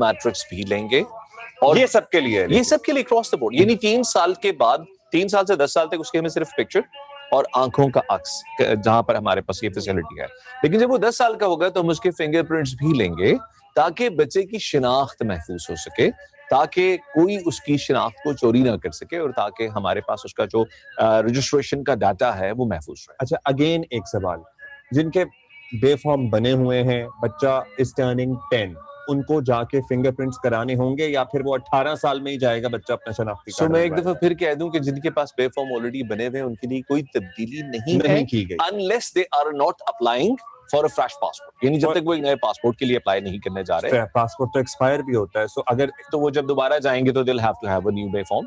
Matrix भी लेंगे और ये सबके लिए है, ये सबके लिए क्रॉस द बोर्ड, यानी 3 साल के बाद 3 साल से 10 साल तक उसके हमें सिर्फ पिक्चर और आंखों का अक्स, जहां पर हमारे पास ये फैसिलिटी है। लेकिन जब वो 10 साल का होगा तो हम उसके फिंगरप्रिंट्स भी लेंगे ताकि बच्चे की शिनाख्त महफूज हो सके, ताकि कोई उसकी शिनाख्त को चोरी ना कर सके और ताकि हमारे पास उसका जो रजिस्ट्रेशन का डाटा है वो महफूज रहे। अच्छा, अगेन एक सवाल, जिनके बेफॉर्म बने हुए हैं, बच्चा इज टर्निंग 10, उनको जाके फिंगरप्रिंट्स कराने होंगे या फिर वो 18 साल में ही जाएगा बच्चा अपना शनाख्ती कार्ड? मैं एक दफा फिर कह दूं कि जिनके पास बेफॉर्म ऑलरेडी बने हुए हैं उनके लिए कोई तब्दीली नहीं की गई, unless they are not applying for a fresh passport, यानी जब तक वो एक नए पासपोर्ट के लिए अप्लाई नहीं करने जा रहे। पासपोर्ट तो एक्सपायर भी होता है, सो अगर तो वो जब दोबारा जाएंगे तो they'll have to have a new bay form.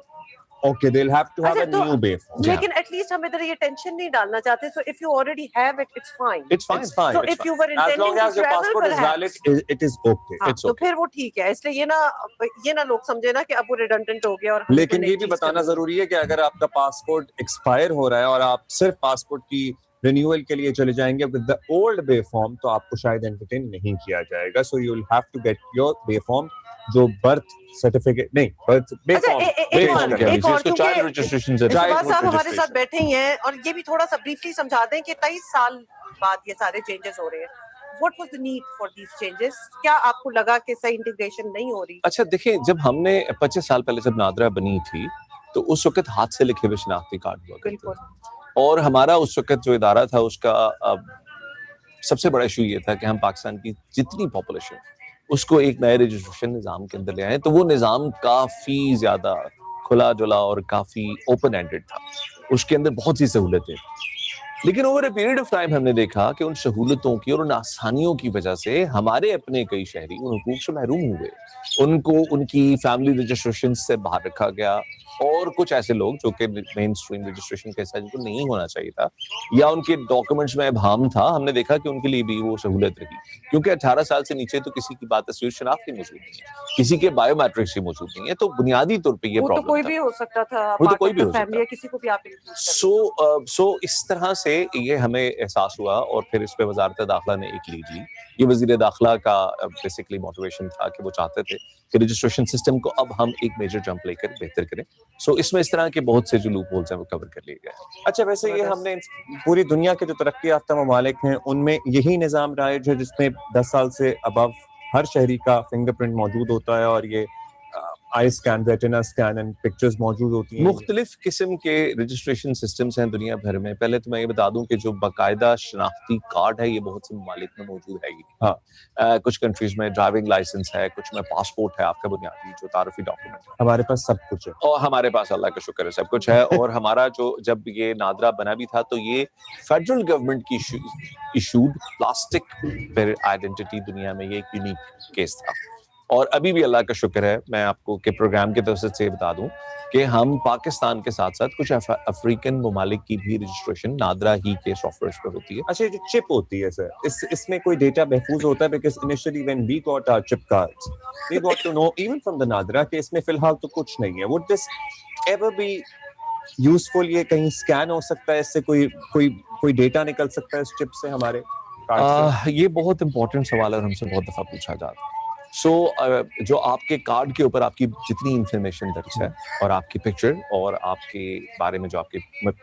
Okay, they'll have to have a new bay form. लेकिन एटलीस्ट हम इधर ये टेंशन नहीं डालना चाहते, so if you already have it, it's fine. It's fine. So if you were intending to travel, passport is valid, it is okay. तो फिर वो ठीक है। इसलिए ये ना लोग समझे ना कि अब वो रिडंडेंट हो गया। और लेकिन ये भी बताना जरूरी है कि अगर आपका पासपोर्ट एक्सपायर हो रहा है और आप सिर्फ पासपोर्ट की रिन्यूअल के लिए चले जाएंगे with the old B form, तो आपको शायद एंटरटेन नहीं किया जाएगा। So you will have to get your B form, जो बर्थ सर्टिफिकेट नहीं, birth B form, child registration से। साहब हमारे साथ बैठे ही हैं और ये भी थोड़ा सा ब्रीफली समझा दें कि 23 साल बाद ये सारे चेंजेस हो रहे हैं। What was the need for these changes? क्या आपको लगा कि सही इंटीग्रेशन नहीं हो रही? अच्छा देखिए, जब हमने 25 साल पहले जब नादरा बनी थी तो उस वक्त हाथ से लिखे हुए शनाख्ती कार्ड हुआ करते थे और हमारा उस वक्त जो इदारा था उसका सबसे बड़ा इशू ये था कि हम पाकिस्तान की जितनी पॉपुलेशन उसको एक नए रजिस्ट्रेशन निज़ाम के अंदर ले आए। तो वो निज़ाम काफ़ी ज़्यादा खुला जुला और काफ़ी ओपन एंडेड था, उसके अंदर बहुत सी सहूलतें। लेकिन over a period of time हमने देखा कि उन सहूलतों की और उन आसानियों की वजह से हमारे अपने कई शहरी उन हुकूक से महरूम हुए, उनको उनकी फैमिली रजिस्ट्रेशन से बाहर रखा गया और कुछ ऐसे लोग जो कि मेन स्ट्रीम रजिस्ट्रेशन के साथ जिनको नहीं होना चाहिए था या उनके डॉक्यूमेंट्स में अभाम था, हमने देखा कि उनके लिए भी वो सहूलत रही, क्योंकि 18 साल से नीचे तो किसी की बात तस्वीर शनाख्त ही मौजूद नहीं है, किसी के बायोमेट्रिक्स ही मौजूद नहीं है, तो बुनियादी तौर पे ये प्रॉब्लम तो कोई भी हो सकता था, वो तो कोई भी हो सकता था, किसी को भी आप सो इस तरह से ये हमें एहसास हुआ और फिर इस पे वजारत दाखिला ने एक लीड ली। ये वजीर दाखिला का बेसिकली मोटिवेशन था कि वो चाहते थे कि रजिस्ट्रेशन सिस्टम को अब हम एक मेजर जंप लेकर बेहतर करें। सो इसमें इस तरह के बहुत से जो लूप होल्स हैं वो कवर कर लिए गए। अच्छा, वैसे ये हमने पूरी दुनिया के जो तरक्की याफ्ता ममालिक हैं उनमें यही निज़ाम राइज है जिसमें 10 साल से अबव हर शहरी का फिंगरप्रिंट मौजूद होता है और ये I scan, retina scan and pictures मौजूद होती हैं। मुख्तलिफ किस्म के रजिस्ट्रेशन सिस्टम्स हैं दुनिया भर में। पहले तो मैं ये बता दूं कि जो बाकायदा शनाख्ती कार्ड है ये बहुत से ममालिक में मौजूद है। हाँ, कुछ कंट्रीज में ड्राइविंग लाइसेंस है, कुछ में पासपोर्ट है, आपका बुनियादी जो तारुफी डॉक्यूमेंट है। हमारे पास सब कुछ है और हमारे पास अल्लाह का शुक्र है सब कुछ है। और हमारा जो जब ये नादरा बना भी था तो ये फेडरल गवर्नमेंट की इशूड प्लास्टिक आइडेंटिटी दुनिया में ये एक यूनिक केस था। और अभी भी अल्लाह का शुक्र है, मैं आपको के प्रोग्राम के तरफ से बता दूं कि हम पाकिस्तान के साथ साथ कुछ अफ्रीकन ममालिक की भी रजिस्ट्रेशन नादरा ही के सॉफ्टवेयर पे होती है। अच्छा, जो चिप होती है सर, इसमें कोई डेटा महफूज होता है? Because initially when we got our chip cards we got to know even from the NADRA कि इसमें फिलहाल तो कुछ नहीं है। Would this ever be useful? ये कहीं स्कैन हो सकता है, इससे कोई डेटा निकल सकता है इस चिप से हमारे कार्ड से? ये बहुत इंपॉर्टेंट सवाल है और हमसे बहुत दफा पूछा जाता है। जो आपके कार्ड के ऊपर आपकी जितनी इंफॉर्मेशन दर्ज है और आपकी पिक्चर और आपके बारे में जो आपके